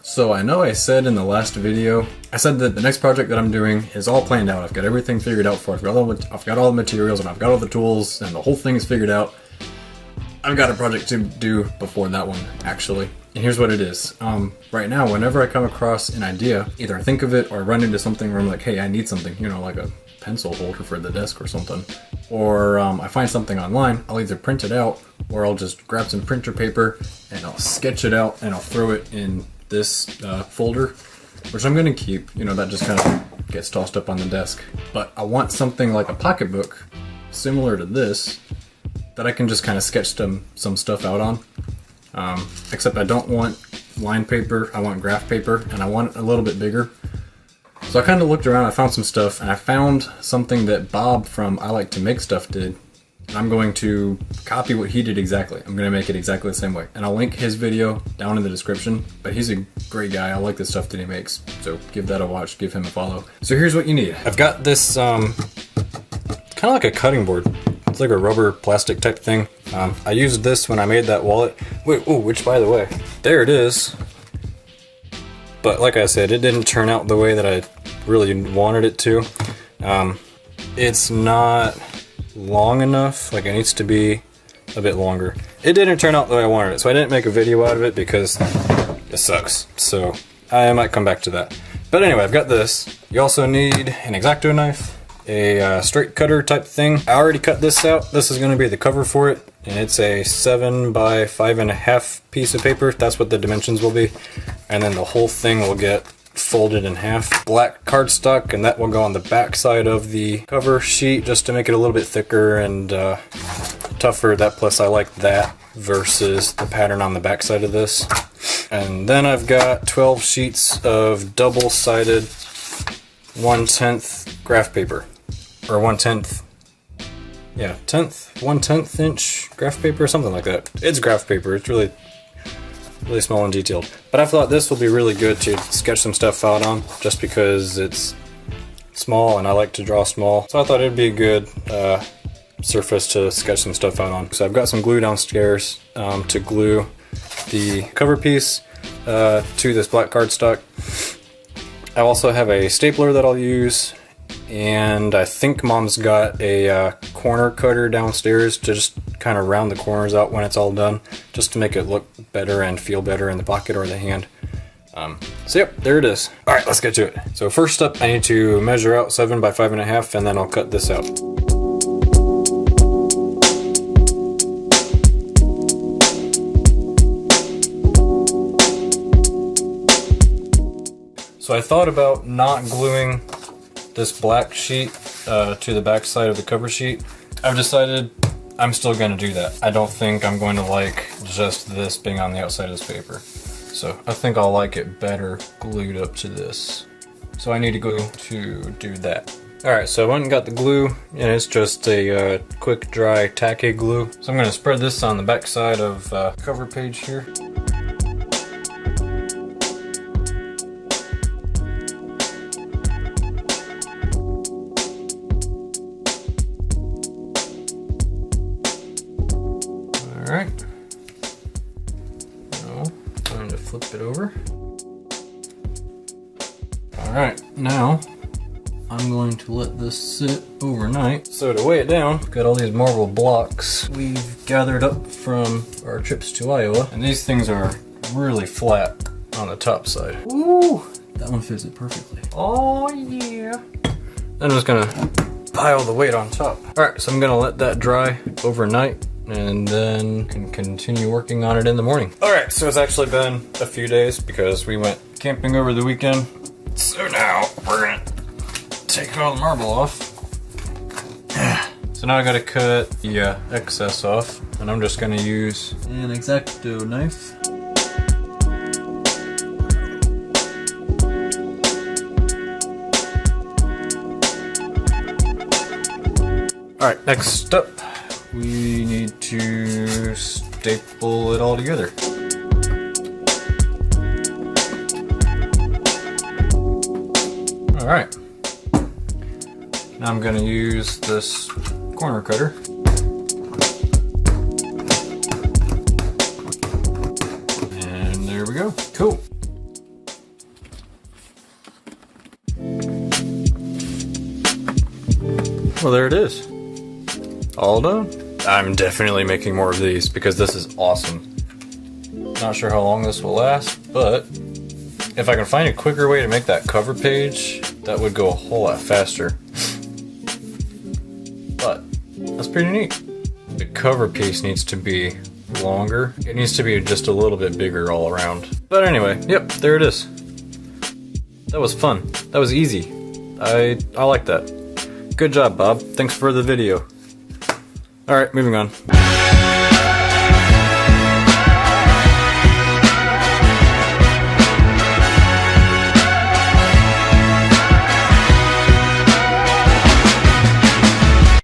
So I know I said in the last video, I said that the next project that I'm doing is all planned out. I've got everything figured out for it. I've got all the materials and I've got all the tools and the whole thing is figured out. I've got a project to do before that one, actually. And here's what it is. Right now, whenever I come across an idea, either I think of it or I run into something where I'm like, hey, I need something, you know, like a pencil holder for the desk or something. Or I find something online, I'll either print it out or I'll just grab some printer paper and I'll sketch it out and I'll throw it in this folder, which I'm gonna keep. You know, that just kind of gets tossed up on the desk. But I want something like a pocketbook, similar to this, that I can just kind of sketch some stuff out on. Except I don't want lined paper, I want graph paper, and I want it a little bit bigger. So I kind of looked around, I found some stuff, and I found something that Bob from I Like to Make Stuff did. And I'm going to copy what he did exactly. I'm going to make it exactly the same way. And I'll link his video down in the description. But he's a great guy. I like the stuff that he makes. So give that a watch, give him a follow. So here's what you need. I've got this kind of like a cutting board. It's like a rubber plastic type thing. I used this when I made that wallet. Wait, oh, which by the way, there it is. But like I said, it didn't turn out the way that I really wanted it to. It's not long enough, like it needs to be a bit longer. It didn't turn out the way I wanted it, so I didn't make a video out of it because it sucks. So I might come back to that. But anyway, I've got this. You also need an X-Acto knife, a straight cutter type thing. I already cut this out. This is going to be the cover for it, and it's a 7 by 5.5 piece of paper. That's what the dimensions will be. And then the whole thing will get folded in half. Black cardstock, and that will go on the back side of the cover sheet just to make it a little bit thicker and tougher. That plus I like that versus the pattern on the back side of this. And then I've got 12 sheets of double-sided 1/10 graph paper, or 1/10, yeah, 1/10 inch graph paper, something like that. It's graph paper. It's really small and detailed. But I thought this will be really good to sketch some stuff out on, just because it's small and I like to draw small. So I thought it'd be a good surface to sketch some stuff out on. So I've got some glue downstairs to glue the cover piece to this black cardstock. I also have a stapler that I'll use, and I think Mom's got a corner cutter downstairs to just kind of round the corners out when it's all done, just to make it look better and feel better in the pocket or the hand. So yep, there it is. All right, let's get to it. So first up, I need to measure out 7 by 5.5, and then I'll cut this out. So I thought about not gluing this black sheet to the back side of the cover sheet. I've decided I'm still going to do that. I don't think I'm going to like just this being on the outside of this paper. So I think I'll like it better glued up to this. So I need to go to do that. Alright, so I went and got the glue, and it's just a quick dry tacky glue. So I'm going to spread this on the back side of the cover page here. Alright, now time to flip it over. Alright, now I'm going to let this sit overnight. So to weigh it down, I've got all these marble blocks we've gathered up from our trips to Iowa. And these things are really flat on the top side. Ooh, that one fits it perfectly. Oh yeah. Then I'm just gonna pile the weight on top. Alright, so I'm gonna let that dry overnight, and then can continue working on it in the morning. Alright, so it's actually been a few days because we went camping over the weekend. So now we're gonna take all the marble off. So now I gotta cut the excess off, and I'm just gonna use an X-Acto knife. Alright, next up, we need to staple it all together. Alright, now I'm going to use this corner cutter. And there we go. Cool. Well, there it is. All done. I'm definitely making more of these because this is awesome. Not sure how long this will last, but if I can find a quicker way to make that cover page, that would go a whole lot faster. But that's pretty neat. The cover piece needs to be longer. It needs to be just a little bit bigger all around. But anyway, yep, there it is. That was fun. That was easy. I like that. Good job, Bob. Thanks for the video. Alright, moving on.